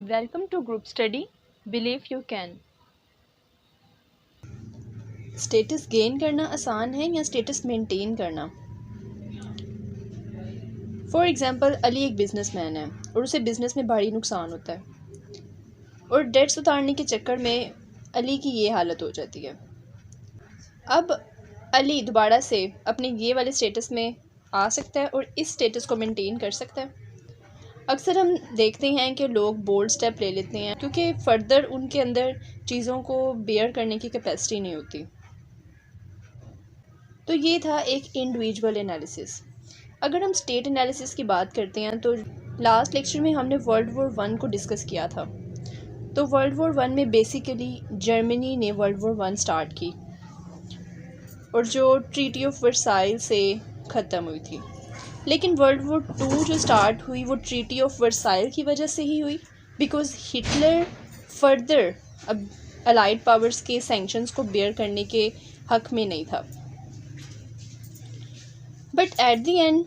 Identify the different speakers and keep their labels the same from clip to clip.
Speaker 1: Welcome to group study. Believe you can.
Speaker 2: Status gain करना आसान है या स्टेटस मेंटेन करना। फॉर एग्ज़ाम्पल अली एक बिजनेसमैन है और उसे बिज़नेस में भारी नुकसान होता है और डेट्स उतारने के चक्कर में अली की ये हालत हो जाती है। अब अली दोबारा से अपने ये वाले स्टेटस में आ सकता है और इस स्टेटस को मेंटेन कर सकता है। अक्सर हम देखते हैं कि लोग बोल्ड स्टेप ले लेते हैं क्योंकि फ़र्दर उनके अंदर चीज़ों को बेयर करने की कैपेसिटी नहीं होती। तो ये था एक इंडिविजुअल एनालिसिस। अगर हम स्टेट एनालिसिस की बात करते हैं तो लास्ट लेक्चर में हमने वर्ल्ड वॉर 1 को डिस्कस किया था। तो वर्ल्ड वॉर 1 में बेसिकली जर्मनी ने वर्ल्ड वॉर 1 स्टार्ट की और जो ट्रीटी ऑफ वर्साइल से ख़त्म हुई थी। लेकिन वर्ल्ड वॉर 2 जो स्टार्ट हुई वो ट्रीटी ऑफ वर्साइल की वजह से ही हुई, बिकॉज़ हिटलर फर्दर अब अलाइड पावर्स के सैंक्शंस को बेयर करने के हक में नहीं था। But at the and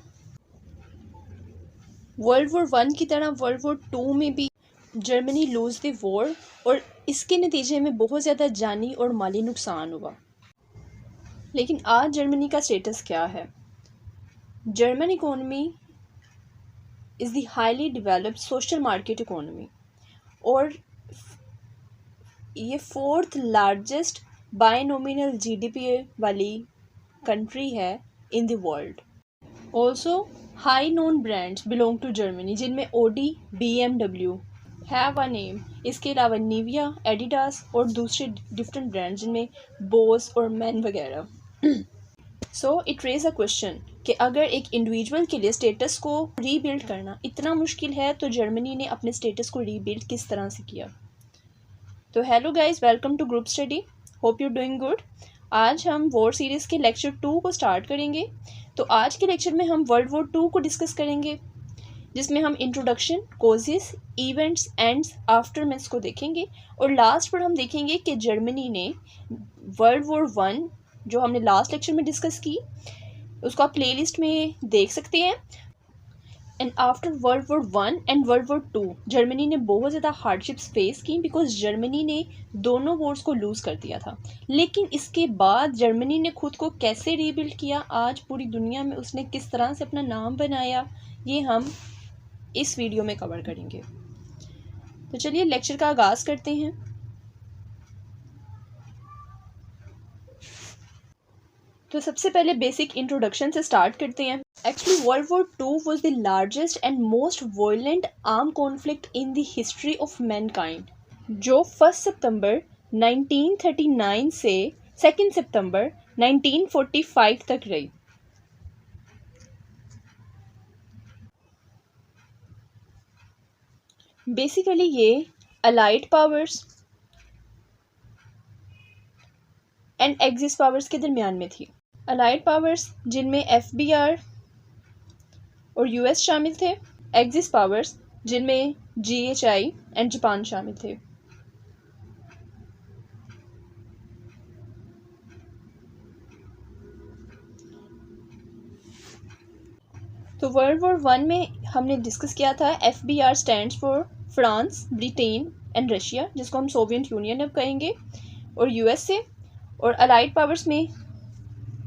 Speaker 2: world war 1 की तरह वर्ल्ड वॉर 2 में भी जर्मनी लूज द वॉर और इसके नतीजे में बहुत ज़्यादा जानी और माली नुकसान हुआ। लेकिन आज जर्मनी का स्टेटस क्या है? German economy is the highly developed social market economy और ये 4th लार्जेस्ट बायनोमिनल जीडीपी वाली कंट्री है in the world. Also high known brands belong to Germany जिनमें Audi, BMW have a name. इसके अलावा निविया, एडिडास और दूसरे different brands जिनमें बोस और मैन वगैरह। So it raise a question कि अगर एक इंडिविजुअल के लिए स्टेटस को रीबिल्ड करना इतना मुश्किल है तो जर्मनी ने अपने स्टेटस को रीबिल्ड किस तरह से किया। तो hello guys, welcome to group study. Hope you doing good. आज हम वॉर सीरीज़ के लेक्चर 2 को स्टार्ट करेंगे। तो आज के लेक्चर में हम वर्ल्ड वॉर 2 को डिस्कस करेंगे, जिसमें हम इंट्रोडक्शन, कोजेस, इवेंट्स, एंड्स, आफ्टरमैथ्स को देखेंगे और लास्ट पर हम देखेंगे कि जर्मनी ने वर्ल्ड वॉर 1 जो हमने लास्ट लेक्चर में डिस्कस की उसको आप प्लेलिस्ट में देख सकते हैं। And after world war 1 and world war 2 Germany ने बहुत ज़्यादा हार्डशिप्स फेस की बिकॉज जर्मनी ने दोनों वॉर्स को लूज़ कर दिया था। लेकिन इसके बाद जर्मनी ने खुद को कैसे रीबिल्ड किया, आज पूरी दुनिया में उसने किस तरह से अपना नाम बनाया, ये हम इस वीडियो में कवर करेंगे। तो चलिए लेक्चर का आगाज़ करते हैं। तो सबसे पहले बेसिक इंट्रोडक्शन से स्टार्ट करते हैं। Actually world war 2 was the largest and most violent arm conflict in the history of Mankind, जो 1 सितंबर 1939 से 2 सितंबर 1945 तक रही। बेसिकली ये allied powers and axis powers के दरमियान में थी। अलाइड पावर्स जिनमें FBR और US शामिल थे, एक्सिस पावर्स जिनमें GHI एंड जापान शामिल थे। तो वर्ल्ड वॉर 1 में हमने डिस्कस किया था FBR stands for France, Britain and Russia, जिसको हम सोवियत यूनियन अब कहेंगे, और USA। और अलाइड पावर्स में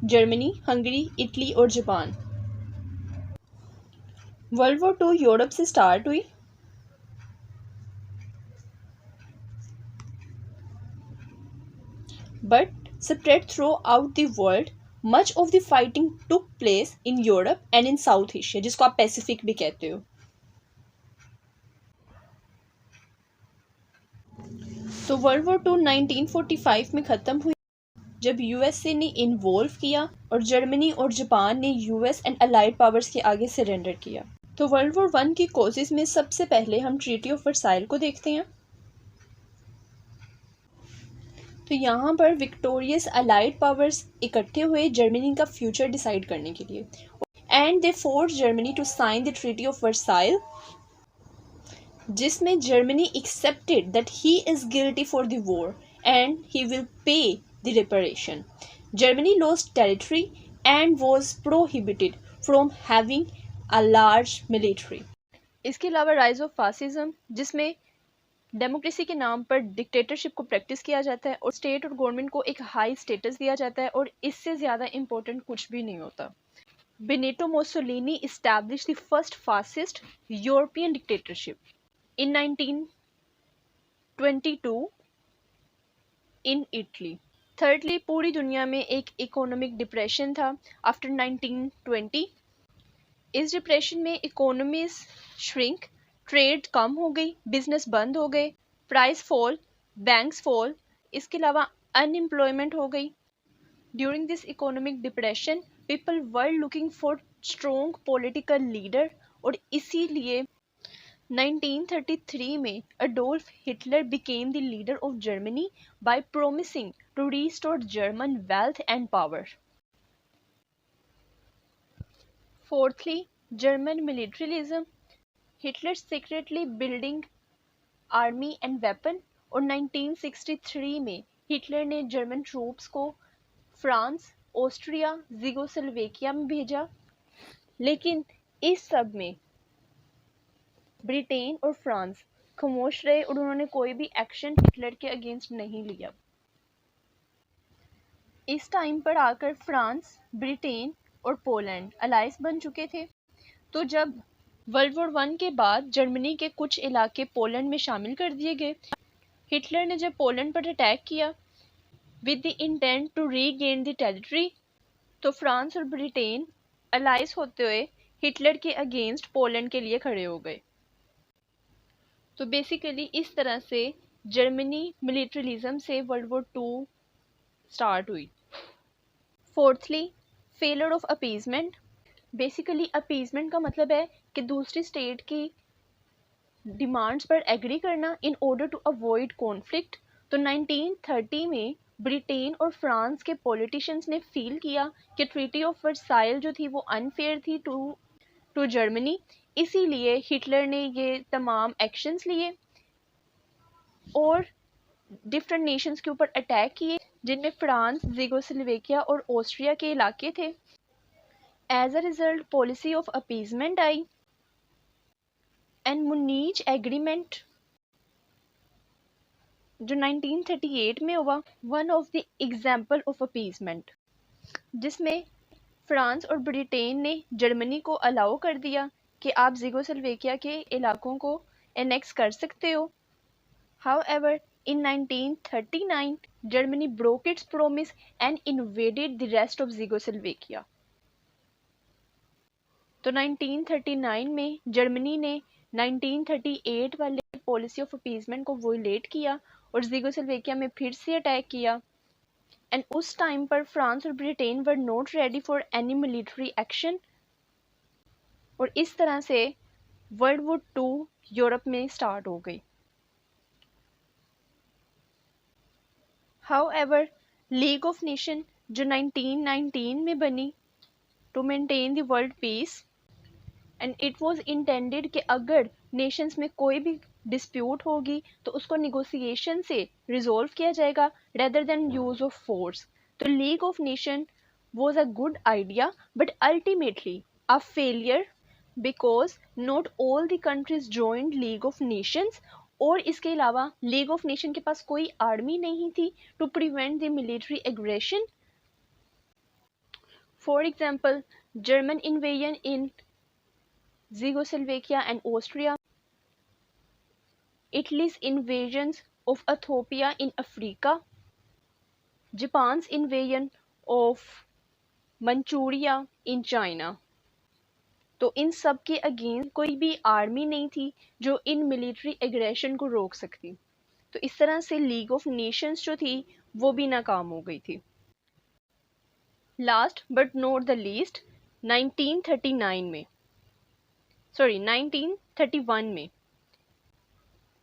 Speaker 2: जर्मनी, हंगरी, इटली और जापान। वर्ल्ड वॉर 2 यूरोप से स्टार्ट हुई but spread throughout the world. Much of the fighting took place in Europe and in South Asia, जिसको आप पैसिफिक भी कहते हो। तो वर्ल्ड वॉर 2 1945 में ख़त्म हुई जब USA ने इन्वॉल्व किया और जर्मनी और जापान ने US एंड अलाइड पावर्स के आगे सरेंडर किया। तो वर्ल्ड वॉर 1 की कॉजेज़ में सबसे पहले हम ट्रीटी ऑफ वर्साइल को देखते हैं। तो यहाँ पर विक्टोरियस अलाइड पावर्स इकट्ठे हुए जर्मनी का फ्यूचर डिसाइड करने के लिए, and they force Germany to sign the treaty of Versailles, जिसमें Germany accepted that he is guilty for the war and he will pay the reparation. Germany lost territory and was prohibited from having a large military. इसके अलावा rise of fascism, जिसमें
Speaker 1: democracy के नाम पर dictatorship को practice किया जाता है और स्टेट और गवर्नमेंट को एक हाई स्टेटस दिया जाता है और इससे ज़्यादा इम्पोर्टेंट कुछ भी नहीं होता। Benito Mussolini established the first fascist European dictatorship in 1922 in Italy. Thirdly, पूरी दुनिया में एक इकोनॉमिक डिप्रेशन था आफ्टर 1920। इस डिप्रेशन में इकोनॉमीज श्रिंक, ट्रेड कम हो गई, बिजनेस बंद हो गए, प्राइस फॉल, बैंक्स फॉल, इसके अलावा अनएम्प्लॉयमेंट हो गई। During this economic depression people were looking for strong political leader और इसीलिए 1933 में Adolf Hitler became the leader of Germany by promising to restore German wealth and power. Fourthly, German militarism. Hitler secretly building army and weapon और 1963 में Hitler ने German troops को France, Austria, ज़ीगोस्लोवेकिया में भेजा। लेकिन इस सब में ब्रिटेन और फ्रांस खामोश रहे और उन्होंने कोई भी एक्शन हिटलर के अगेंस्ट नहीं लिया। इस टाइम पर आकर फ्रांस, ब्रिटेन और पोलैंड अलाइंस बन चुके थे। तो जब वर्ल्ड वॉर 1 के बाद जर्मनी के कुछ इलाके पोलैंड में शामिल कर दिए गए, हिटलर ने जब पोलैंड पर अटैक किया with the intent to regain the territory, तो फ्रांस और ब्रिटेन अलाइंस होते हुए हिटलर के अगेंस्ट पोलैंड के लिए खड़े हो गए। तो बेसिकली इस तरह से जर्मनी मिलिट्रिज्म से वर्ल्ड वॉर 2 स्टार्ट हुई। Fourthly, failure of appeasement. Basically appeasement का मतलब है कि दूसरी स्टेट की डिमांड्स पर एग्री करना in order to avoid conflict. तो 1930 में ब्रिटेन और फ्रांस के पॉलिटिशियंस ने फील किया कि ट्रीटी ऑफ वर्साइल जो थी वो अनफेयर थी टू जर्मनी, इसीलिए हिटलर ने ये तमाम एक्शंस लिए और डिफरेंट नेशंस के ऊपर अटैक किए, जिनमें फ्रांस, ज़ीगोस्लोवेकिया और ऑस्ट्रिया के इलाके थे। As a result policy of appeasement I and Munich agreement जो 1938 में हुआ, one of the example of appeasement, जिसमें फ्रांस और ब्रिटेन ने जर्मनी को अलाउ कर दिया कि आप ज़ीगोस्लोवेकिया के इलाकों को एनेक्स कर सकते हो। However in 1939 Germany broke its promise and invaded the rest of Czechoslovakia. तो 1939 में जर्मनी ने 1938 वाले पॉलिसी ऑफ अपीजमेंट को वोलेट किया और ज़ीगोस्लोवेकिया में फिर से अटैक किया। एंड उस टाइम पर फ्रांस और Britain were not ready for any military action और इस तरह से वर्ल्ड वॉर 2 यूरोप में स्टार्ट हो गई। हाउएवर लीग ऑफ नेशन जो 1919 में बनी to maintain the world peace and it was intended कि अगर नेशंस में कोई भी डिस्प्यूट होगी तो उसको निगोसिएशन से रिजोल्व किया जाएगा rather than use of force. तो League of Nation was a good idea but ultimately a failure because not all the countries joined League of Nations और इसके अलावा लीग ऑफ नेशन के पास कोई आर्मी नहीं थी to prevent the military aggression. For example German invasion in Czechoslovakia and Austria, Italy's invasions of Ethiopia in Africa, Japan's invasion of Manchuria in China। तो इन सब के अगेंस्ट कोई भी आर्मी नहीं थी जो इन मिलिट्री एग्रेशन को रोक सकती। तो इस तरह से लीग ऑफ नेशंस जो थी वो भी नाकाम हो गई थी। Last but not the least 1931 में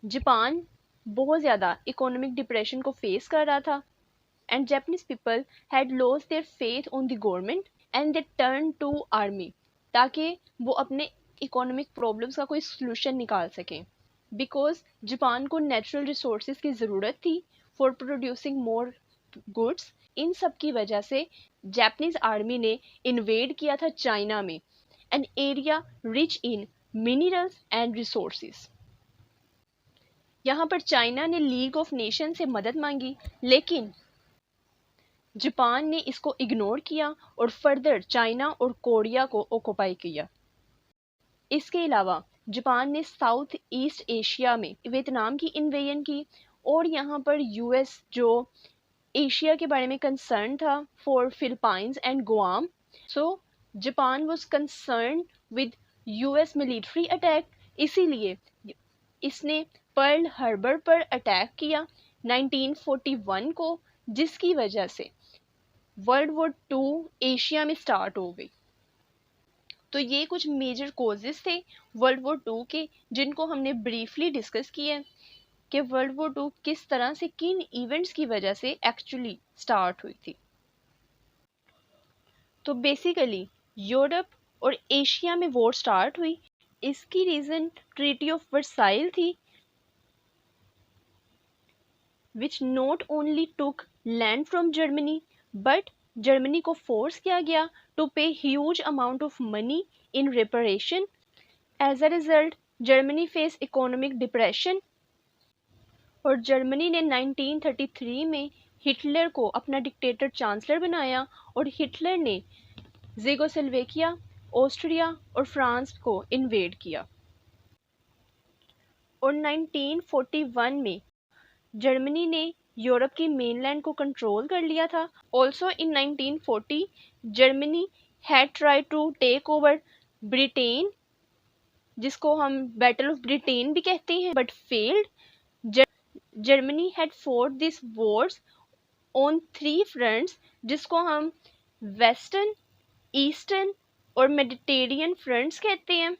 Speaker 1: जापान बहुत ज़्यादा इकोनॉमिक डिप्रेशन को फेस कर रहा था and Japanese people had lost their faith on the government and they turn to army ताकि वो अपने इकोनॉमिक प्रॉब्लम्स का कोई सलूशन निकाल सकें। बिकॉज जापान को नेचुरल रिसोर्सेज की ज़रूरत थी फॉर प्रोड्यूसिंग मोर गुड्स। इन सब की वजह से जापानीज आर्मी ने इन्वेड किया था चाइना में, an area rich in minerals and resources. यहाँ पर चाइना ने लीग ऑफ नेशन से मदद मांगी, लेकिन जापान ने इसको इग्नोर किया और फर्दर चाइना और कोरिया को ऑक्युपाई किया। इसके अलावा जापान ने साउथ ईस्ट एशिया में वियतनाम की इन्वेजन की और यहाँ पर यूएस जो एशिया के बारे में कंसर्न था for Philippines and Guam, so Japan was concern with US military attack, इसीलिए इसने पर्ल हार्बर पर अटैक किया 1941 को, जिसकी वजह से वर्ल्ड वॉर 2 एशिया में स्टार्ट हो गई। तो ये कुछ मेजर कॉजेस थे वर्ल्ड वॉर 2 के, जिनको हमने ब्रीफली डिस्कस किया कि वर्ल्ड वॉर 2 किस तरह से किन इवेंट्स की वजह से एक्चुअली स्टार्ट हुई थी। तो बेसिकली यूरोप और एशिया में वॉर स्टार्ट हुई, इसकी रीज़न ट्रीटी ऑफ वर्साइल थी, which not only took land from Germany but Germany को फोर्स किया गया to pay huge amount of money in reparation. As a result Germany face economic depression और Germany ने 1933 में Hitler को अपना dictator chancellor बनाया और हिटलर ने ज़ेगोस्लोवाकिया, ऑस्ट्रिया और फ्रांस को इन्वेड किया। और 1941 में जर्मनी ने यूरोप की मेनलैंड को कंट्रोल कर लिया था। Also in 1940 Germany had try to take over Britain, जिसको हम बैटल ऑफ ब्रिटेन भी कहते हैं, but failed. Germany had fought this wars on 3 fronts, जिसको हम वेस्टर्न, ईस्टर्न और मेडिटेरियन फ्रंट्स कहते हैं।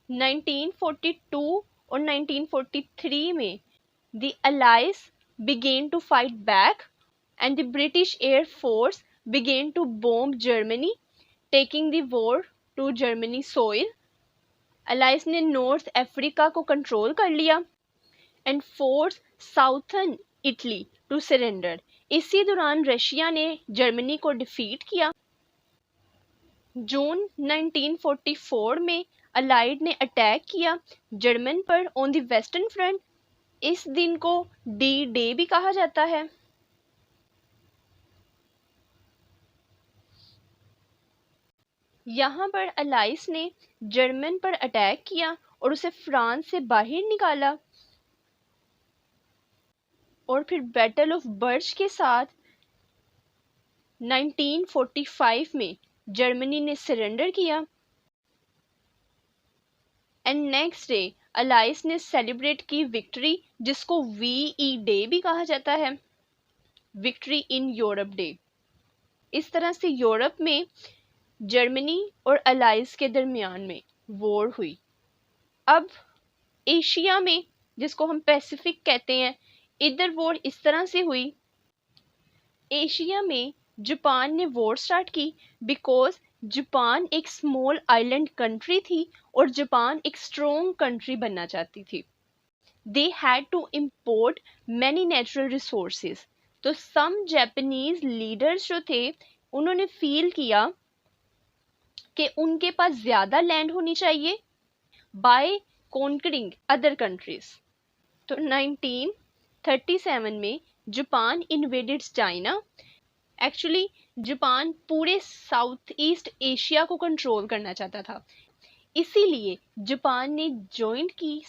Speaker 1: 1942 और 1943 में the Allies began to fight back and the British Air Force began to bomb Germany, taking the war to Germany soil. Allies ने north Africa को control कर लिया and forced southern Italy to surrender. इसी दौरान Russia ने Germany को defeat किया। जून 1944 में अलाइड ने अटैक किया जर्मन पर ऑन द वेस्टर्न फ्रंट। इस दिन को डी डे भी कहा जाता है। यहाँ पर अलाइस ने जर्मन पर अटैक किया और उसे फ्रांस से बाहर निकाला और फिर बैटल ऑफ बर्च के साथ 1945 में जर्मनी ने सरेंडर किया एंड नेक्स्ट डे अलाइस ने सेलिब्रेट की विक्ट्री, जिसको VE डे भी कहा जाता है, विक्ट्री इन यूरोप डे। इस तरह से यूरोप में जर्मनी और अलाइस के दरमियान में वॉर हुई। अब एशिया में, जिसको हम पैसिफिक कहते हैं, इधर वॉर इस तरह से हुई। एशिया में जापान ने वॉर स्टार्ट की बिकॉज जापान एक स्मॉल आइलैंड कंट्री थी और जापान एक स्ट्रॉन्ग कंट्री बनना चाहती थी। They had to import many natural resources. तो सम जापानीज लीडर्स जो थे उन्होंने फील किया कि उनके पास ज़्यादा लैंड होनी चाहिए बाय कॉन्करिंग अदर कंट्रीज। तो 1937 में Japan invaded China. Actually Japan पूरे साउथ ईस्ट एशिया को कंट्रोल करना चाहता था, इसीलिए जापान ने ज्वाइन की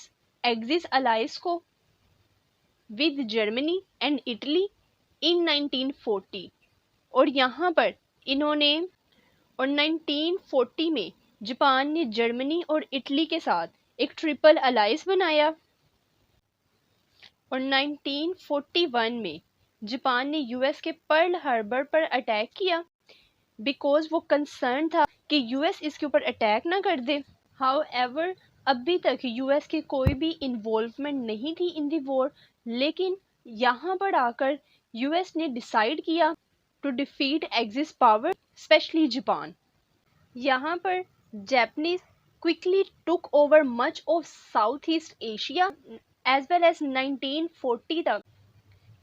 Speaker 1: एक्सिस अलायंस को विद जर्मनी एंड इटली इन 1940। और यहाँ पर इन्होंने और 1940 में जापान ने जर्मनी और इटली के साथ एक ट्रिपल अलायंस बनाया और 1941 में जापान ने यूएस के पर्ल हार्बर पर अटैक किया बिकॉज वो कंसर्न था कि यूएस इसके ऊपर अटैक ना कर दे। हाउएवर अभी तक यूएस की कोई भी इन्वॉल्वमेंट नहीं थी इन दी वॉर, लेकिन यहाँ पर आकर यूएस ने डिसाइड किया to defeat axis power specially Japan. यहाँ पर Japanese quickly took over much of south east Asia as well as 1940 तक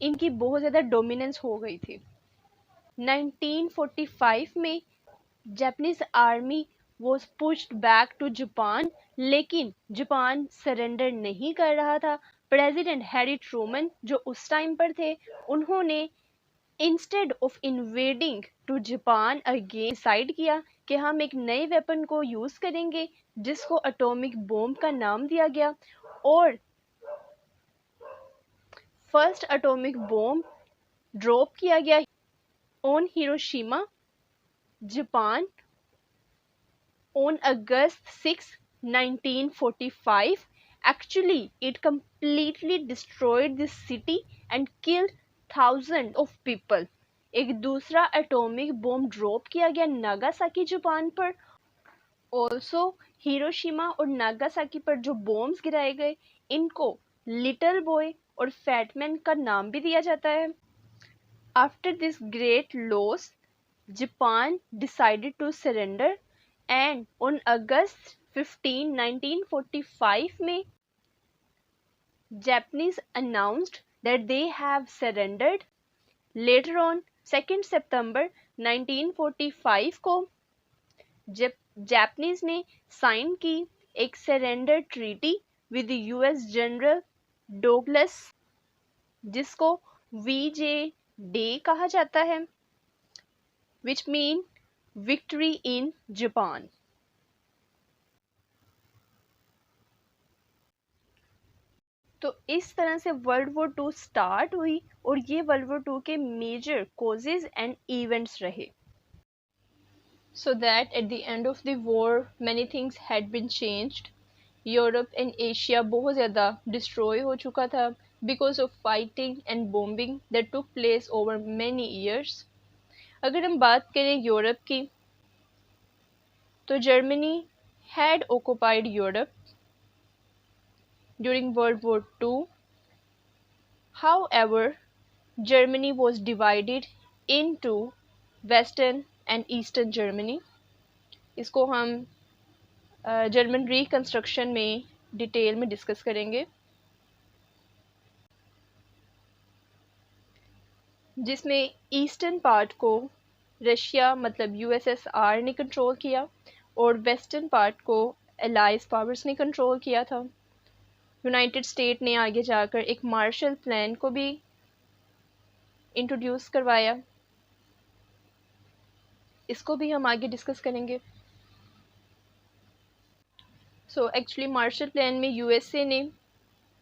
Speaker 1: इनकी बहुत ज़्यादा डोमिनेंस हो गई थी। 1945 में Japanese army was pushed back to Japan, लेकिन जापान सरेंडर नहीं कर रहा था प्रेसिडेंट हैरी ट्रूमन जो उस टाइम पर थे, उन्होंने instead of invading to Japan again decide किया कि हम एक नए वेपन को यूज़ करेंगे जिसको एटॉमिक बॉम्ब का नाम दिया गया, और फर्स्ट एटॉमिक बॉम्ब ड्रॉप किया गया on Hiroshima Japan on August 6, 1945. Actually, it completely destroyed the city and killed thousands of people. एक दूसरा एटॉमिक बॉम्ब ड्रॉप किया गया नागासाकी जापान पर। ऑल्सो हिरोशिमा और नागासाकी पर जो बॉम्ब्स गिराए गए, इनको लिटिल बॉय और फैटमैन का नाम भी दिया जाता है। After this great loss, Japan decided to surrender, and on August 15, 1945 में Japanese announced that they have surrendered. Later on 2 September 1945 को जब जापानीज ने साइन की एक surrender treaty with US general Douglas, जिसको VJ डे कहा जाता है, which mean victory in Japan. तो इस तरह से वर्ल्ड वॉर 2 स्टार्ट हुई और ये वर्ल्ड वॉर 2 के मेजर कॉजेज एंड इवेंट्स रहे। So that at the end of the war many things had been changed. Europe and Asia बहुत ज़्यादा डिस्ट्रॉय हो चुका था because of fighting and bombing that took place over many years. अगर हम बात करें यूरोप की, तो Germany had occupied Europe during World War II. However, Germany was divided into Western and Eastern Germany. इसको हम जर्मन रिकंस्ट्रक्शन में detail में डिस्कस करेंगे, जिसमें ईस्टर्न पार्ट को रशिया मतलब USSR ने कंट्रोल किया और वेस्टर्न पार्ट को एलाइज पावर्स ने कंट्रोल किया था। यूनाइटेड स्टेट ने आगे जाकर एक मार्शल प्लान को भी इंट्रोड्यूस करवाया, इसको भी हम आगे डिस्कस करेंगे। सो एक्चुअली मार्शल प्लान में USA ने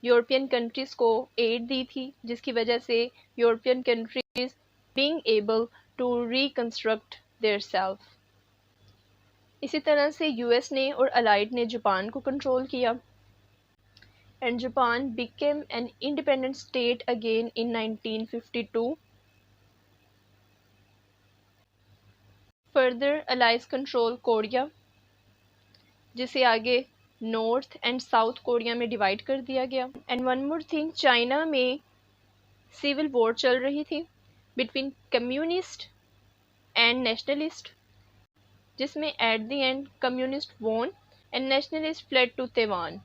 Speaker 1: यूरोपियन कंट्रीज़ को एड दी थी, जिसकी वजह से European countries being able to reconstruct their self. इसी तरह से US ने और अलाइड ने जापान को कंट्रोल किया and Japan became an independent state again in 1952। Further allies control Korea, जिसे आगे नॉर्थ एंड साउथ कोरिया में डिवाइड कर दिया गया। And one more thing, China में सिविल वॉर चल रही थी बिटवीन कम्युनिस्ट एंड नेशनलिस्ट, जिसमें at the end communist won and nationalist fled to Taiwan.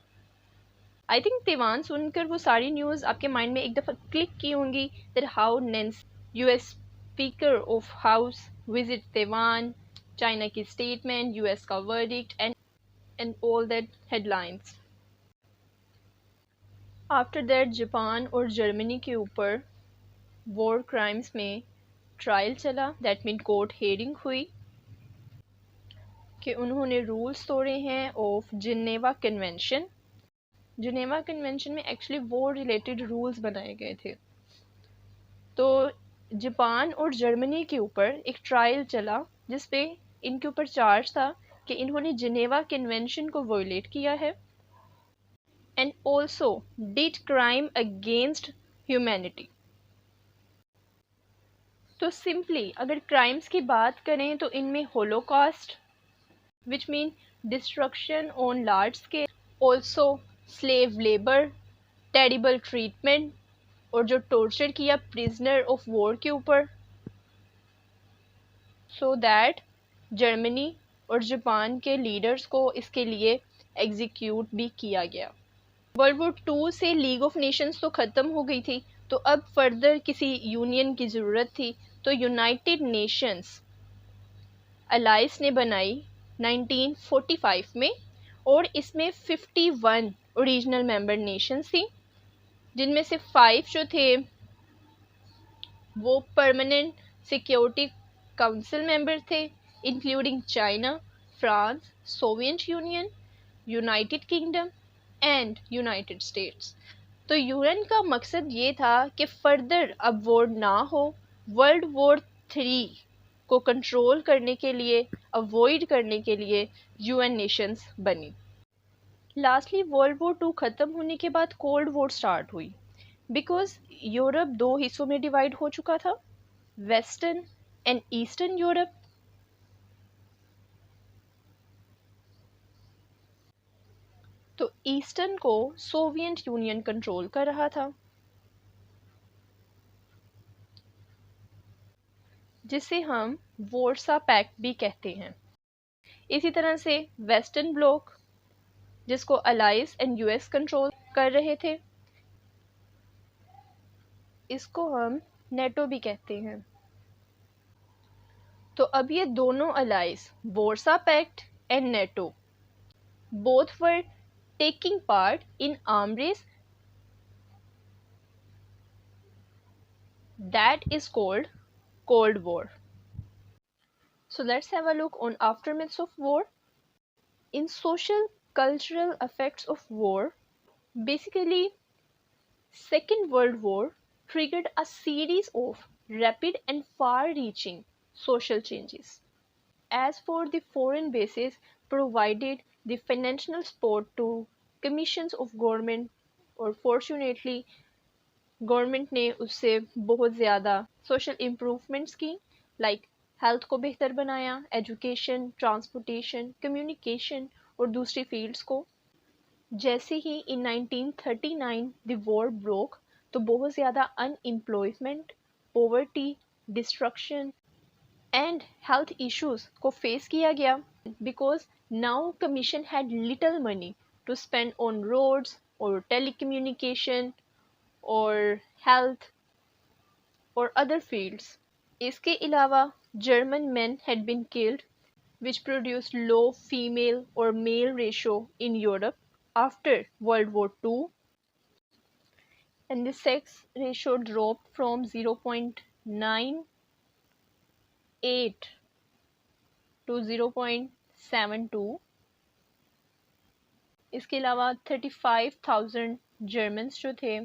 Speaker 1: I think Taiwan सुनकर वो सारी न्यूज़ आपके माइंड में एक दफ़ा क्लिक की होंगी that how Nancy US speaker of house visit Taiwan, China की स्टेटमेंट, US का verdict and all that headlines. After that Japan और जर्मनी के ऊपर वॉर क्राइम्स में ट्रायल चला, दैट मीन कोर्ट हेयरिंग हुई कि उन्होंने रूल्स तोड़े हैं of Geneva convention. Geneva convention में एक्चुअली वॉर रिलेटेड रूल्स बनाए गए थे। तो जापान और जर्मनी के ऊपर एक ट्रायल चला जिस पे इनके ऊपर चार्ज था कि इन्होंने जिनेवा कन्वेंशन को वॉयलेट किया है and also did crime against humanity. तो सिंपली अगर क्राइम्स की बात करें तो इनमें Holocaust which mean destruction on large scale, also slave labor, terrible treatment और जो टॉर्चर किया प्रिजनर ऑफ वॉर के ऊपर, सो दैट जर्मनी और जापान के लीडर्स को इसके लिए एग्जीक्यूट भी किया गया। वर्ल्ड वॉर 2 से लीग ऑफ नेशंस तो ख़त्म हो गई थी, तो अब फर्दर किसी यूनियन की ज़रूरत थी, तो यूनाइटेड नेशंस अलाइस ने बनाई 1945 में और इसमें 51 ओरिजिनल मेंबर नेशंस थी। जिनमें से 5 जो थे वो परमानेंट सिक्योरिटी काउंसिल मेंबर थे, including China, France, Soviet union, United kingdom and United states. तो यूएन का मकसद ये था कि फर्दर अब वॉर ना हो, वर्ल्ड वॉर 3 को कंट्रोल करने के लिए, अवॉइड करने के लिए यूएन नेशंस बनी। लास्टली वर्ल्ड वॉर 2 ख़त्म होने के बाद कोल्ड वॉर स्टार्ट हुई, बिकॉज यूरोप दो हिस्सों में डिवाइड हो चुका था, वेस्टर्न एंड ईस्टर्न यूरोप। तो ईस्टर्न को सोवियत यूनियन कंट्रोल कर रहा था, जिसे हम वॉर्सा पैक्ट भी कहते हैं। इसी तरह से वेस्टर्न ब्लॉक, जिसको अलाइस एंड यूएस कंट्रोल कर रहे थे, इसको हम नेटो भी कहते हैं। तो अब ये दोनों allies, Warsaw pact and NATO, both were taking part in arm race that is called Cold War. So let's have a look on aftermaths of war. In social cultural effects of war, basically Second World War triggered a series of rapid and far-reaching social changes. As for the foreign bases provided the financial support to commissions of government, और fortunately government ने उससे बहुत ज़्यादा social improvements की, like health को बेहतर बनाया, education, transportation, communication और दूसरी फील्ड्स को। जैसे ही इन 1939 द वॉर ब्रोक, तो बहुत ज़्यादा unemployment, poverty, destruction and health issues को फेस किया गया, because now commission had little money to spend on roads और टेलीकम्युनिकेशन और हेल्थ और अदर फील्ड्स। इसके अलावा German men had been killed, which produced low female or male ratio in Europe after World War II, and the sex ratio dropped from 0.98 to 0.72। इसके अलावा 35,000 Germans जो थे,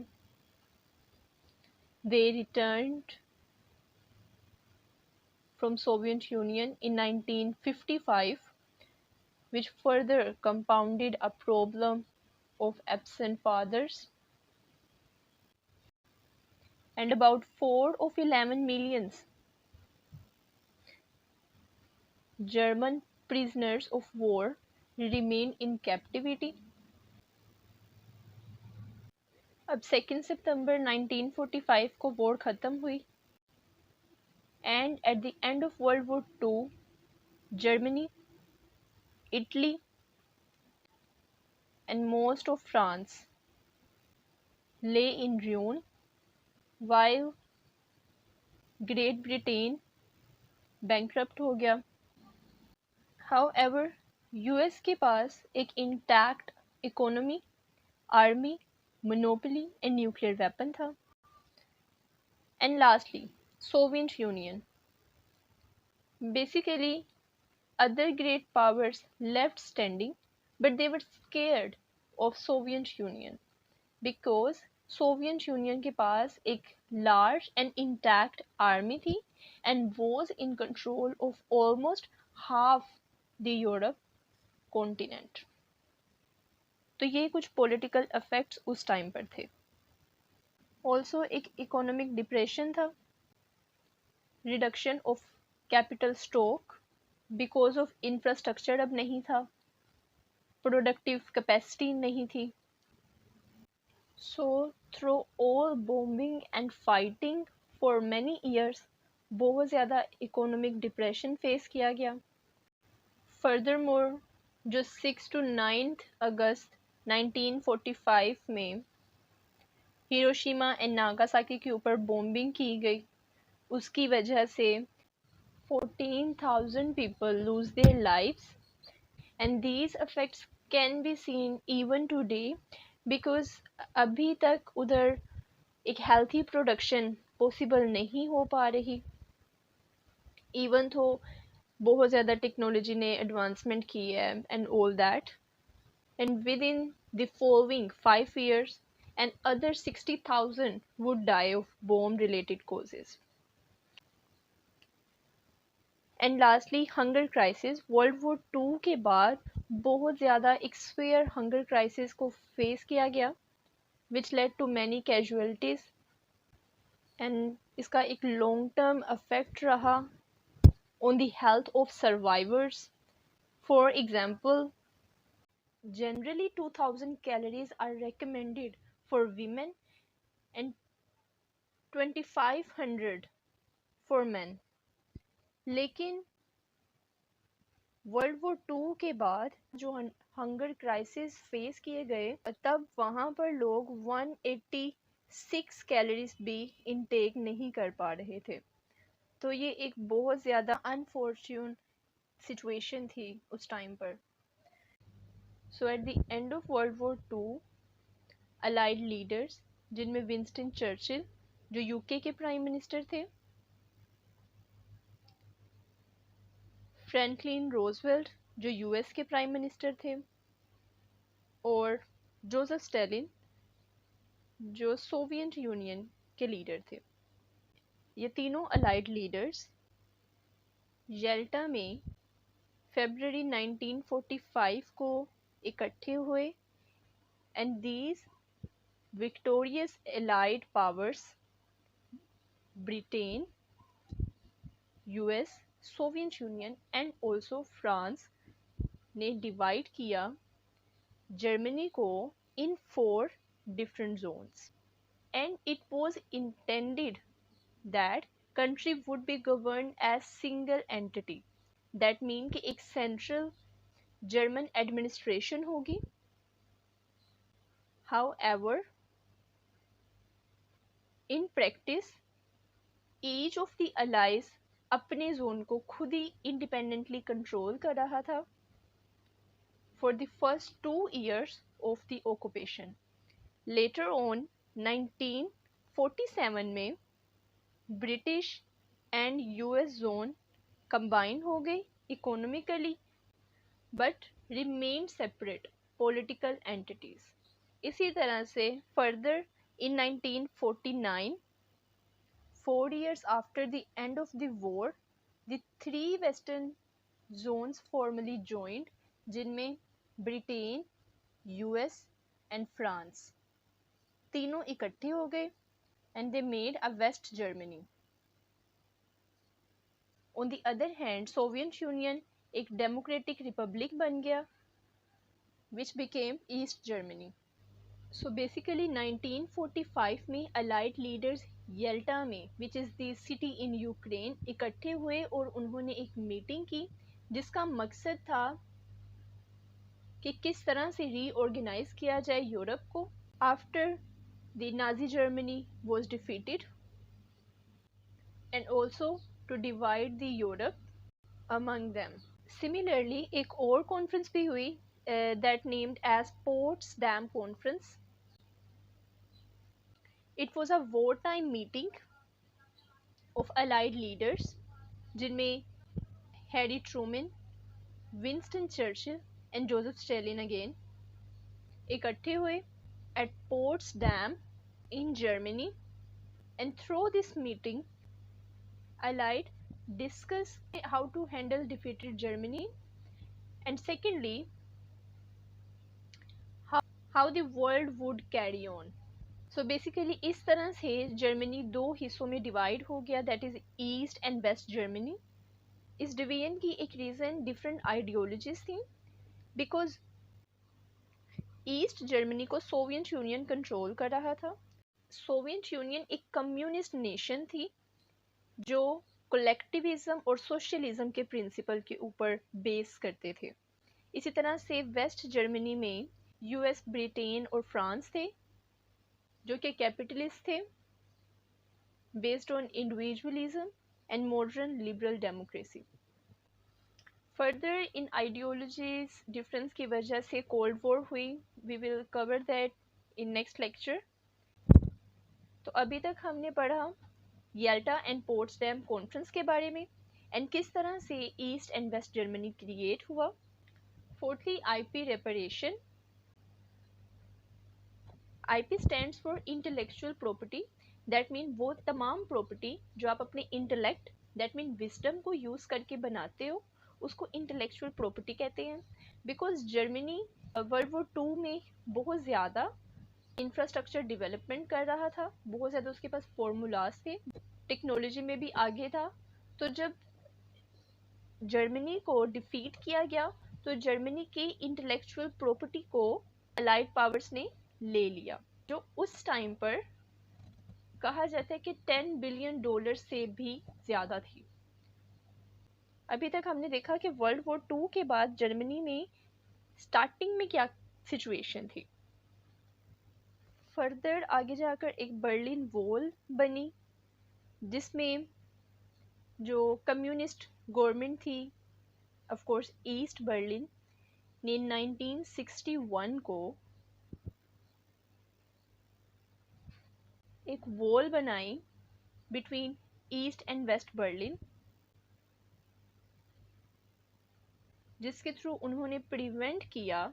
Speaker 1: they returned from Soviet Union in 1955, which further compounded a problem of absent fathers. And about 4 of 11 millions German prisoners of war remain in captivity. अब 2 सितंबर 1945 को war ख़त्म हुई, and at the end of World War II, Germany, Italy and most of France lay in ruin, while Great Britain bankrupt हो गया। However, US के पास एक intact economy, army, monopoly and nuclear weapon था। And lastly, Soviet Union. Basically, other great powers left standing, but they were scared of Soviet Union because Soviet Union के पास एक large and intact army थी and was in control of almost half the Europe continent. तो ये कुछ political effects उस time पर थे। Also एक economic depression था, reduction of capital stock because of infrastructure अब नहीं था, productive capacity नहीं थी। So through all bombing and fighting for many years, बहुत ज़्यादा economic depression face किया गया। Furthermore, जो 6 to 9 अगस्त 1945 में हिरोशिमा एंड नागासाकी के ऊपर बॉम्बिंग की गई, उसकी वजह से 14,000 people lose their lives, and these effects can be seen even today because अभी तक उधर एक हेल्थी प्रोडक्शन पॉसिबल नहीं हो पा रही, इवन तो बहुत ज़्यादा टेक्नोलॉजी ने एडवांसमेंट की है and all that, and with in the following 5 years and other 60,000 would die of bomb related causes. And lastly hunger crisis, world war two के बाद बहुत ज़्यादा एक स्फीयर हंगर क्राइसिस को फेस किया गया which led to many casualties, and इसका एक लॉन्ग टर्म इफेक्ट रहा on the health of survivors. For example, generally 2000 calories are recommended for women and 2500 for men. लेकिन वर्ल्ड वॉर टू के बाद जो हंगर क्राइसिस फेस किए गए, तब वहाँ पर लोग 186 कैलोरीज भी इनटेक नहीं कर पा रहे थे. तो ये एक बहुत ज़्यादा अनफॉर्चून सिचुएशन थी उस टाइम पर. So at the end of World war two, allied leaders जिनमें विंस्टन चर्चिल जो यूके के प्राइम मिनिस्टर थे, फ्रैंकलिन रोजवेल्ट जो यूएस के प्राइम मिनिस्टर थे, और जोसेफ स्टालिन जो सोवियत यूनियन के लीडर थे, ये तीनों अलाइड लीडर्स येल्टा में फरवरी 1945 को इकट्ठे हुए, and these victorious allied powers Britain, US, Soviet union and also France ने डिवाइड किया जर्मनी को in 4 different zones, and it was intended that country would be governed as single entity. That mean कि एक central German administration होगी. However, in practice, each of the allies अपने zone को खुद ही independently control कर रहा था for the first 2 years of the occupation. Later on 1947 में British and US zone combine हो गई economically, but remain separate political entities. इसी तरह से further in 1949, 4 years after the end of the war, the 3 western zones formally joined, जिनमें Britain, US and France तीनों इकट्ठे हो गए, and they made a West Germany. On the other hand, Soviet Union एक democratic republic बन गया which became East Germany. So basically 1945 में allied leaders येल्टा में which is the city in Ukraine इकट्ठे हुए और उन्होंने एक मीटिंग की जिसका मकसद था कि किस तरह से रीऑर्गेनाइज किया जाए यूरोप को after the Nazi Germany was defeated, and also to divide the Europe among them. Similarly, एक और conference भी हुई that named as Potsdam Conference. It was a wartime meeting of allied leaders जिनमें Harry Truman, Winston Churchill and Joseph Stalin again इकट्ठे हुए at Potsdam in Germany, and through this meeting Allied discussed how to handle defeated Germany, and secondly how the world would carry on. So basically इस तरह से Germany 2 हिस्सों में divide हो गया, that is east and waste Germany. इस division की एक रीज़न डिफरेंट आइडियोलॉजीज थी, बिकॉज ईस्ट जर्मनी को सोवियत यूनियन कंट्रोल कर रहा था. सोवियत यूनियन एक कम्युनिस्ट नेशन थी जो कलेक्टिविज्म और सोशलिज्म के प्रिंसिपल के ऊपर बेस करते थे. इसी तरह से वेस्ट जर्मनी में यूएस, ब्रिटेन और फ्रांस थे जो कि कैपिटलिस्ट थे based on individualism and modern liberal democracy. Further in ideologies difference की वजह से कोल्ड वॉर हुई. We will cover that in next lecture. तो अभी तक हमने पढ़ा याल्टा एंड पोट्सडैम कॉन्फ्रेंस के बारे में एंड किस तरह से East and waste Germany create हुआ। Fourthly IP reparation. IP stands for intellectual property, that mean वो तमाम प्रॉपर्टी जो आप अपने इंटेलेक्ट दैट मीन विजडम को यूज़ करके बनाते हो उसको इंटेलेक्चुअल प्रॉपर्टी कहते हैं। बिकॉज जर्मनी वर्ल्ड वॉर 2 में बहुत ज़्यादा इंफ्रास्ट्रक्चर डेवलपमेंट कर रहा था, बहुत ज़्यादा उसके पास फॉर्मूलाज थे, टेक्नोलॉजी में भी आगे था। तो जब जर्मनी को डिफीट किया गया तो जर्मनी की इंटेलेक्चुअल प्रॉपर्टी को अलाइड पावर्स ने ले लिया, जो उस टाइम पर कहा जाता है कि $10 बिलियन से भी ज़्यादा थी। अभी तक हमने देखा कि वर्ल्ड वॉर 2 के बाद जर्मनी में स्टार्टिंग में क्या सिचुएशन थी। फर्दर आगे जाकर एक बर्लिन वॉल बनी जिसमें जो कम्युनिस्ट गवर्नमेंट थी ऑफ कोर्स ईस्ट बर्लिन ने 1961 को एक वॉल बनाई between east and west Berlin, जिसके थ्रू उन्होंने प्रिवेंट किया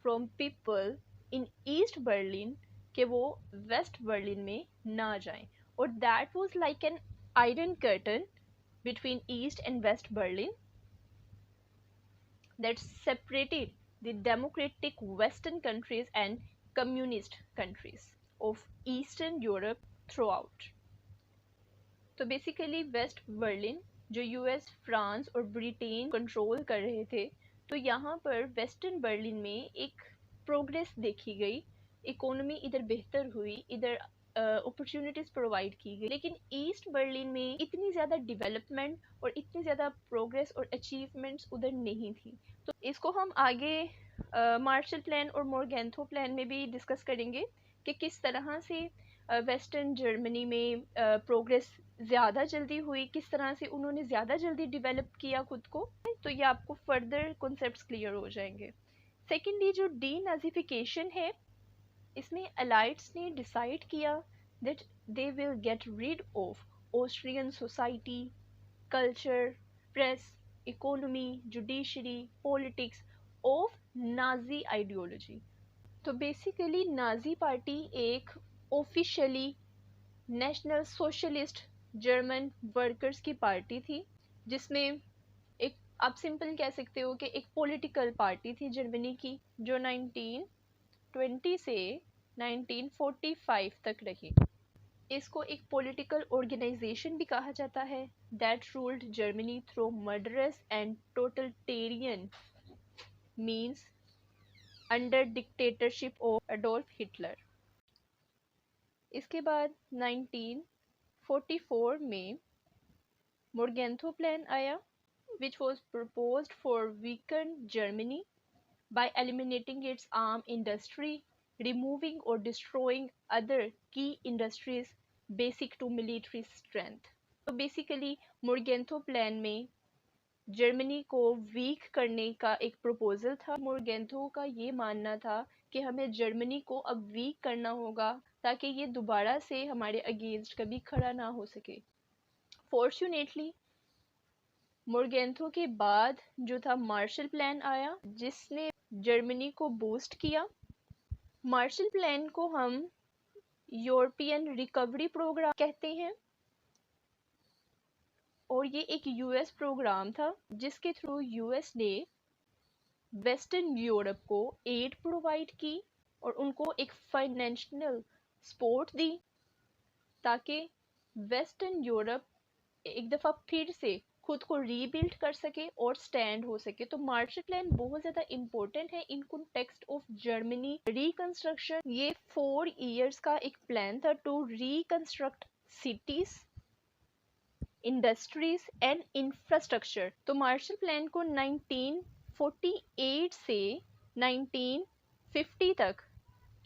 Speaker 1: from people in east Berlin कि वो वेस्ट बर्लिन में ना जाएं। और that was like an iron curtain between east and west Berlin that separated the democratic Western countries and communist countries of Eastern Europe throughout. तो basically waste Berlin जो US, France और Britain control कर रहे थे, तो यहाँ पर western Berlin में एक प्रोग्रेस देखी गई, इकोनॉमी इधर बेहतर हुई, इधर अपॉर्चुनिटीज़ प्रोवाइड की गई। लेकिन ईस्ट बर्लिन में इतनी ज़्यादा डेवलपमेंट और इतनी ज़्यादा प्रोग्रेस और अचीवमेंट्स उधर नहीं थी। तो इसको हम आगे मार्शल प्लान और मोरगेंथो प्लान में भी डिस्कस करेंगे कि किस तरह से वेस्टर्न जर्मनी में प्रोग्रेस ज़्यादा जल्दी हुई, किस तरह से उन्होंने ज़्यादा जल्दी डेवलप किया खुद को। तो ये आपको फर्दर कॉन्सेप्ट्स क्लियर हो जाएंगे। सेकेंडली जो डीनाज़िफिकेशन है, इसमें अलाइड्स ने डिसाइड किया that they will get rid of Austrian society, culture, press, economy, judiciary, politics of Nazi ideology. तो बेसिकली नाजी पार्टी एक officially national socialist German workers की पार्टी थी, जिसमें एक आप सिंपल कह सकते हो कि एक पॉलिटिकल पार्टी थी जर्मनी की, जो 1920 से 1945 तक रही। इसको एक पॉलिटिकल ऑर्गेनाइजेशन भी कहा जाता है that ruled Germany through murderous and totalitarian means under dictatorship of Adolf Hitler. इसके बाद 1944 में मोरगेंथो प्लान आया which was proposed for weaken Germany by eliminating its arm industry, removing or destroying other key industries basic to military strength. तो basically मोरगेंथो plan में Germany को week करने का एक प्रपोजल था। मोरगेंथो का ये मानना था कि हमें जर्मनी को अब वीक करना होगा ताकि ये दोबारा से हमारे अगेंस्ट कभी खड़ा ना हो सके। फॉर्चुनेटली मोरगेंथो के बाद जो था मार्शल प्लान आया, जिसने जर्मनी को बूस्ट किया। मार्शल प्लान को हम यूरोपियन रिकवरी प्रोग्राम कहते हैं और ये एक यूएस प्रोग्राम था जिसके थ्रू यूएस ने वेस्टर्न यूरोप को एड प्रोवाइड की और उनको एक फाइनेंशियल सपोर्ट दी ताकि वेस्टर्न यूरोप एक दफ़ा फिर से खुद को रीबिल्ड कर सके और स्टैंड हो सके। तो मार्शल प्लान बहुत ज़्यादा इम्पोर्टेंट है in context of Germany reconstruction. ये 4 इयर्स का एक प्लान था to reconstruct cities, industries and infrastructure. तो मार्शल प्लान को 1948 से 1950 तक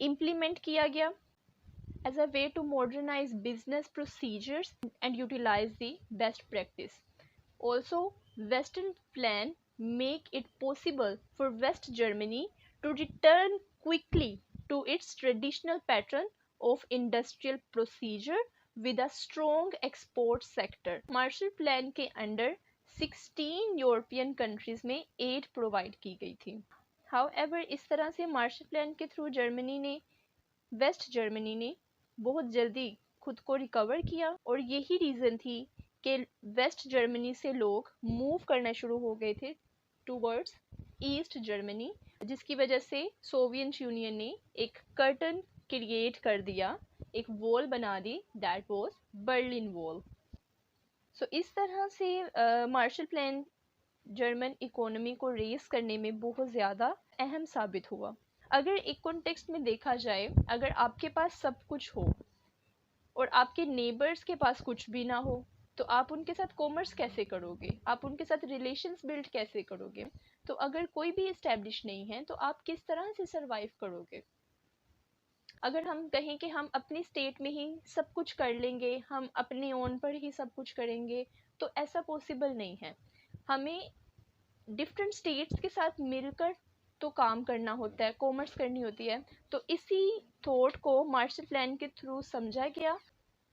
Speaker 1: इम्प्लीमेंट किया गया as a way to modernize business procedures and utilize the best practice. Also, Western plan make it possible for West Germany to return quickly to its traditional pattern of industrial procedure with a strong export sector. Marshall plan के under 16 European countries में aid provide की गई थी. However इस तरह से Marshall plan के through waste Germany ने बहुत जल्दी खुद को रिकवर किया और यही रीज़न थी कि वेस्ट जर्मनी से लोग मूव करना शुरू हो गए थे टूवर्ड्स ईस्ट जर्मनी, जिसकी वजह से सोवियत यूनियन ने एक कर्टन क्रिएट कर दिया, एक वॉल बना दी, दैट वाज बर्लिन वॉल. सो इस तरह से मार्शल प्लान जर्मन इकोनॉमी को रेस करने में बहुत ज़्यादा अहम साबित हुआ. अगर एक कॉन्टेक्स्ट में देखा जाए, अगर आपके पास सब कुछ हो और आपके नेबर्स के पास कुछ भी ना हो, तो आप उनके साथ कॉमर्स कैसे करोगे, आप उनके साथ रिलेशंस बिल्ड कैसे करोगे. तो अगर कोई भी इस्टेब्लिश नहीं है तो आप किस तरह से सरवाइव करोगे. अगर हम कहें कि हम अपनी स्टेट में ही सब कुछ कर लेंगे, हम अपने ओन पर ही सब कुछ करेंगे, तो ऐसा पॉसिबल नहीं है. हमें डिफरेंट स्टेट्स के साथ मिलकर तो काम करना होता है, कॉमर्स करनी होती है. तो इसी थॉट को मार्शल प्लान के थ्रू समझा गया.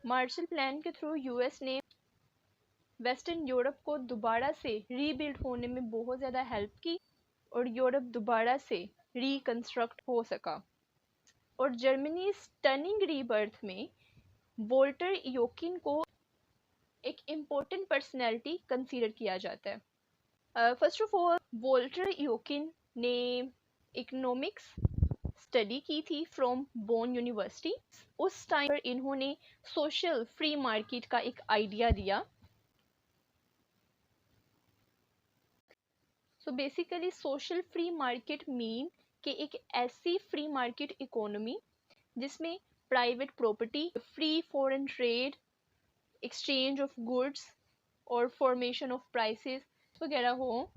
Speaker 1: मार्शल प्लान के थ्रू यूएस ने वेस्टर्न यूरोप को दोबारा से रीबिल्ड होने में बहुत ज़्यादा हेल्प की और यूरोप दोबारा से रिकंस्ट्रक्ट हो सका. और जर्मनी स्टनिंग रीबर्थ में वोल्टर योकिन को एक इम्पोर्टेंट पर्सनैलिटी कंसीडर किया जाता है. फर्स्ट ऑफ ऑल, वोल्टर योकिन ने इकोनॉमिक्स स्टडी की थी फ्रॉम बोन यूनिवर्सिटी. उस टाइम पर इन्होंने सोशल फ्री मार्केट का एक आइडिया दिया. So basically social free market mean कि एक ऐसी फ्री मार्केट इकोनॉमी जिसमें private property, free foreign trade, exchange of goods और फॉर्मेशन ऑफ प्राइसेस वगैरह हो,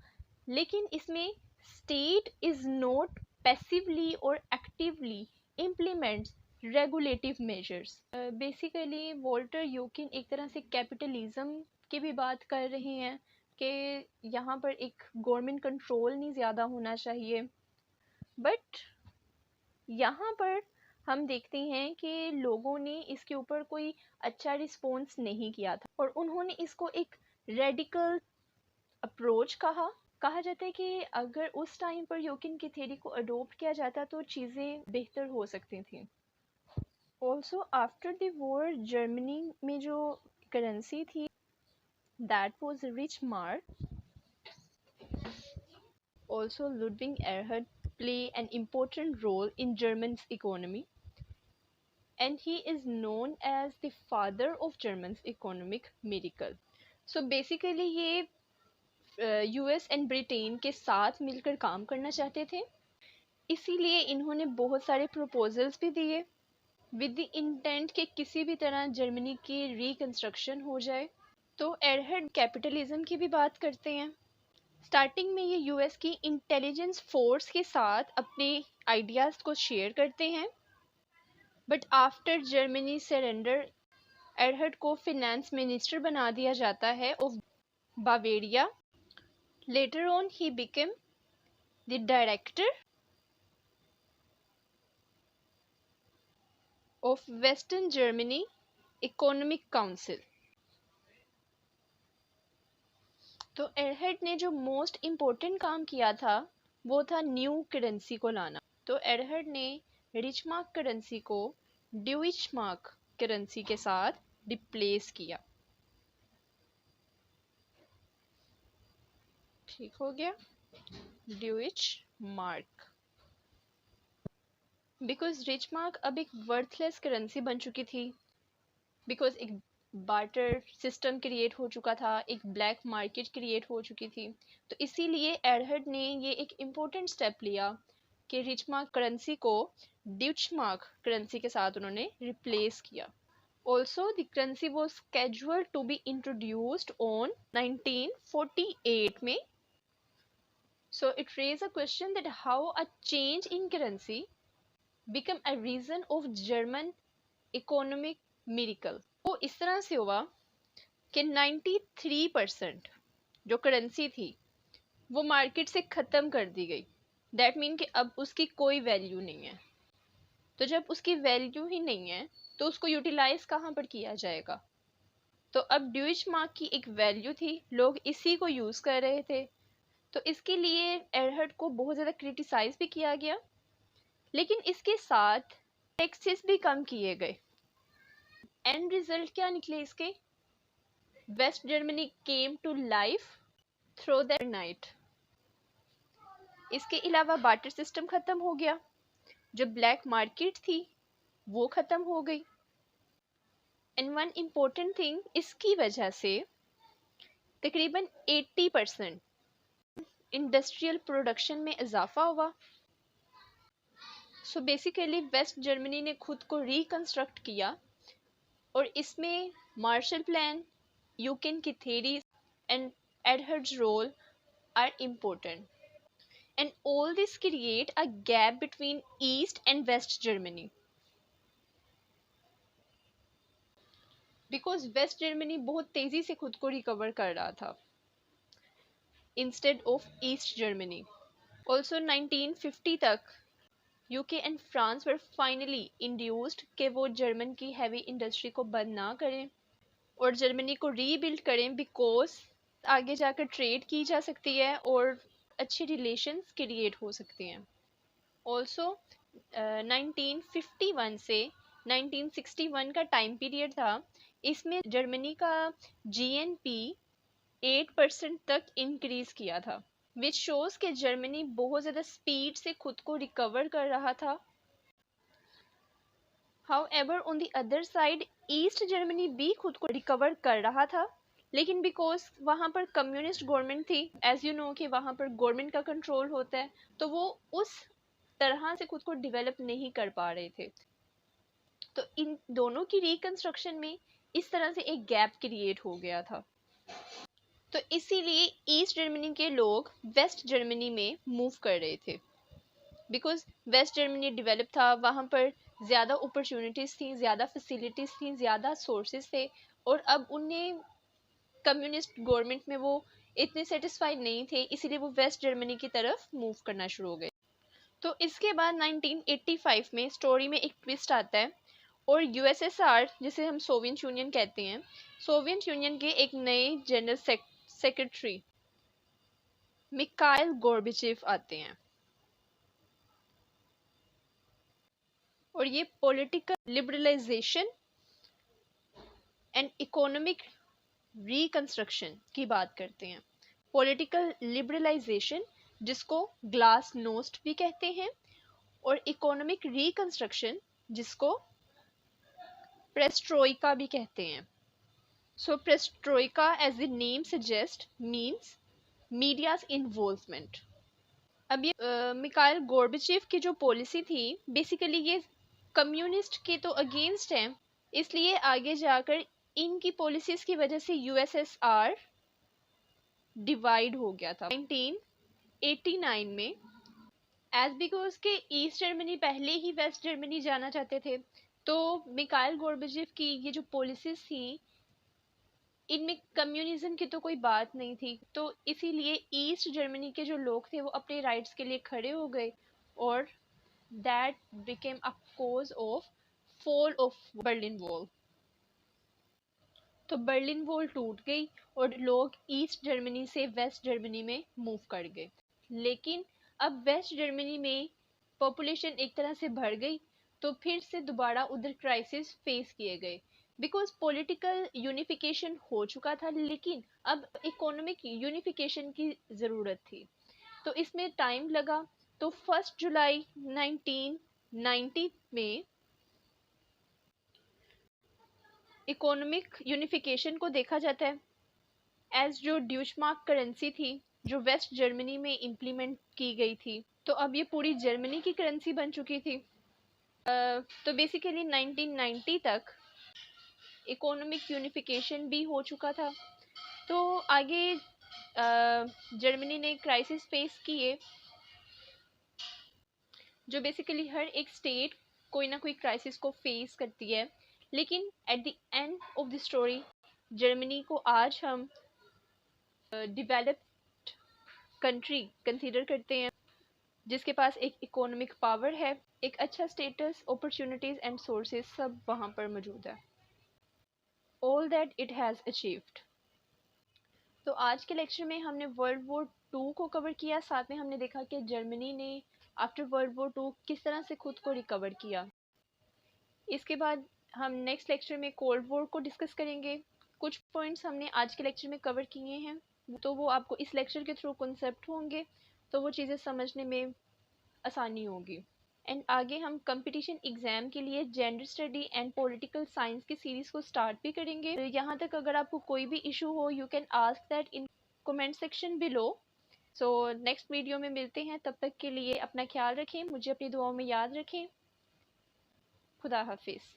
Speaker 1: लेकिन इसमें स्टेट इज़ नॉट पैसिवली और actively implements regulative measures. Basically Walter Eucken एक तरह से कैपिटलिज्म की भी बात कर रहे हैं कि यहाँ पर एक गवर्नमेंट कंट्रोल नहीं ज़्यादा होना चाहिए. बट यहाँ पर हम देखते हैं कि लोगों ने इसके ऊपर कोई अच्छा रिस्पॉन्स नहीं किया था और उन्होंने इसको एक रेडिकल अप्रोच कहा जाता है कि अगर उस टाइम पर योकिन की थ्योरी को अडोप्ट किया जाता तो चीज़ें बेहतर हो सकती थी. Also after the war Germany में जो करेंसी थी, that was rich mark. Also, Ludwig Erhard play an important role in German's economy, and he is known as the father of German's economic miracle. So basically ये US and Britain के साथ मिलकर काम करना चाहते थे, इसीलिए इन्होंने बहुत सारे प्रपोजल्स भी दिए विद द इंटेंट कि किसी भी तरह जर्मनी की रिकंस्ट्रक्शन हो जाए. तो एरहर्ड कैपिटलिज्म की भी बात करते हैं. स्टार्टिंग में ये यूएस की इंटेलिजेंस फोर्स के साथ अपने आइडियाज़ को शेयर करते हैं, बट आफ्टर जर्मनी सरेंडर एरहर्ड को फिनेंस मिनिस्टर बना दिया जाता है of Bavaria. Later on he became the director of western Germany economic council. तो एरहर्ड ने जो मोस्ट इम्पोर्टेंट काम किया था वो था न्यू करेंसी को लाना. तो एरहर्ड ने रिचमार्क करेंसी को ड्यूइचमार्क करेंसी के साथ रिप्लेस किया. ठीक हो गया, ड्यूइचमार्क. बिकॉज रिचमार्क अब एक वर्थलेस करेंसी बन चुकी थी, बिकॉज एक बार्टर सिस्टम क्रिएट हो चुका था, एक ब्लैक मार्केट क्रिएट हो चुकी थी. तो इसीलिए एरहर्ड ने ये एक इम्पोर्टेंट स्टेप लिया कि रिचमार्क करेंसी को ड्यूइचमार्क करेंसी के साथ उन्होंने रिप्लेस किया. Also the currency was scheduled to be introduced on 1948 में. So it raise a question that how a change in currency become a reason of German economic miracle. वो इस तरह से हुआ कि 93% जो करेंसी थी वो मार्केट से ख़त्म कर दी गई. दैट मीन कि अब उसकी कोई वैल्यू नहीं है. तो जब उसकी वैल्यू ही नहीं है तो उसको यूटिलाइज कहाँ पर किया जाएगा। तो अब ड्यूइश मार्क की एक वैल्यू थी, लोग इसी को यूज़ कर रहे थे। तो इसके लिए एरहर्ड को बहुत ज़्यादा क्रिटिसाइज भी किया गया, लेकिन इसके साथ टैक्सेस भी कम किए गए। एंड रिजल्ट क्या निकले इसके? West Germany came to life through that night. इसके अलावा बार्टर सिस्टम ख़त्म हो गया, जो ब्लैक मार्केट थी वो ख़त्म हो गई। एंड वन इम्पोर्टेंट थिंग, इसकी वजह से तकरीबन 80% इंडस्ट्रियल प्रोडक्शन में इजाफा हुआ। सो बेसिकली वेस्ट जर्मनी ने खुद को रिकंस्ट्रक्ट किया, और इसमें मार्शल प्लान, यूकेन की theories and Erhard's role are important, and all this create a gap between east and waste Germany, because West Germany बहुत तेजी से खुद को रिकवर कर रहा था instead of East Germany. Also 1950 तक UK and France were finally induced कि वो जर्मन की हैवी इंडस्ट्री को बंद ना करें और जर्मनी को रीबिल्ड करें, बिकॉज आगे जाकर ट्रेड की जा सकती है और अच्छे रिलेशंस क्रिएट हो सकते हैं। ऑल्सो 1951 से 1961 का टाइम पीरियड था, इसमें जर्मनी का जीएनपी 8% तक इंक्रीज किया था, विच शोज कि जर्मनी बहुत ज़्यादा स्पीड से खुद को रिकवर कर रहा था। However on the other side east Germany भी खुद को रिकवर कर रहा था, लेकिन बिकॉज वहाँ पर कम्युनिस्ट गवर्नमेंट थी, एज यू नो कि वहाँ पर गवर्नमेंट का कंट्रोल होता है, तो वो उस तरह से खुद को डेवलप नहीं कर पा रहे थे। तो इन दोनों की रिकंस्ट्रक्शन में इस तरह से एक गैप क्रिएट हो गया था। तो इसीलिए ईस्ट जर्मनी के लोग वेस्ट जर्मनी में मूव कर रहे थे, बिकॉज वेस्ट जर्मनी डेवलप था, वहाँ पर ज़्यादा अपॉर्चुनिटीज़ थी, ज़्यादा फैसिलिटीज़ थी, ज़्यादा सोर्सेज थे, और अब उन्हें कम्युनिस्ट गवर्नमेंट में वो इतने सेटिस्फाइड नहीं थे, इसीलिए वो वेस्ट जर्मनी की तरफ मूव करना शुरू हो गए। तो इसके बाद 1985 में स्टोरी में एक ट्विस्ट आता है, और यूएसएसआर, जिसे हम सोवियत यूनियन कहते हैं, सोवियत यूनियन के एक नए जनरल सेक्रेटरी मिखाइल गोर्बाचेव आते हैं, और ये political liberalization and economic reconstruction की बात करते हैं। पॉलिटिकल लिबरलाइजेशन, जिसको ग्लास नोस्ट भी कहते हैं, और इकोनॉमिक रिकंस्ट्रक्शन, जिसको प्रेस्ट्रोइका भी कहते हैं। So perestroika, as the name suggest, means media's involvement. अब ये मिखाइल गोर्बाचेव की जो पॉलिसी थी, बेसिकली ये कम्युनिस्ट के तो अगेंस्ट है, इसलिए आगे जाकर इनकी पॉलिसीज की वजह से यूएसएसआर डिवाइड हो गया था 1989 में। एज बिकॉज के ईस्ट जर्मनी पहले ही वेस्ट जर्मनी जाना चाहते थे, तो मिखाइल गोर्बाचेव की ये जो पॉलिसीज थी, इनमें कम्युनिज्म की तो कोई बात नहीं थी, तो इसीलिए ईस्ट जर्मनी के जो लोग थे वो अपने राइट्स के लिए खड़े हो गए, और that became a cause of fall of Berlin wall. तो बर्लिन वॉल टूट गई और लोग ईस्ट जर्मनी से वेस्ट जर्मनी में मूव कर गए, लेकिन अब वेस्ट जर्मनी में पॉपुलेशन एक तरह से बढ़ गई, तो फिर से दोबारा उधर क्राइसिस फेस किए गए, बिकॉज पॉलिटिकल यूनिफिकेशन हो चुका था, लेकिन अब इकोनॉमिक यूनिफिकेशन की ज़रूरत थी, तो इसमें टाइम लगा। तो 1 जुलाई 1990 में इकोनॉमिक यूनिफिकेशन को देखा जाता है, एज जो ड्यूशमार्क करेंसी थी जो वेस्ट जर्मनी में इम्प्लीमेंट की गई थी, तो अब ये पूरी जर्मनी की करेंसी बन चुकी थी। तो बेसिकली 1990 तक इकोनॉमिक यूनिफिकेशन भी हो चुका था। तो आगे जर्मनी ने क्राइसिस फेस किए, जो बेसिकली हर एक स्टेट कोई ना कोई क्राइसिस को फेस करती है, लेकिन eight the end of the story Germany को आज हम डेवलप्ड कंट्री कंसीडर करते हैं। जिसके पास एक इकोनॉमिक पावर है, एक अच्छा स्टेटस, अपॉर्चुनिटीज़ एंड सोर्सेज सब वहाँ पर मौजूद है। All that it has achieved. तो आज के लेक्चर में हमने वर्ल्ड वॉर टू को कवर किया, साथ में हमने देखा कि जर्मनी ने आफ्टर वर्ल्ड वॉर टू किस तरह से खुद को रिकवर किया। इसके बाद हम नेक्स्ट लेक्चर में कोल्ड वॉर को डिस्कस करेंगे। कुछ पॉइंट्स हमने आज के लेक्चर में कवर किए हैं, तो वो आपको इस लेक्चर के थ्रू कॉन्सेप्ट होंगे, तो वो चीज़ें समझने में आसानी होगी। एंड आगे हम कंपटीशन एग्ज़ाम के लिए gender study and political science की सीरीज़ को स्टार्ट भी करेंगे। तो यहाँ तक अगर आपको कोई भी इशू हो, you can ask that in comment section below. So next video में मिलते हैं, तब तक के लिए अपना ख्याल रखें, मुझे अपनी दुआओं में याद रखें। खुदा हाफिज़।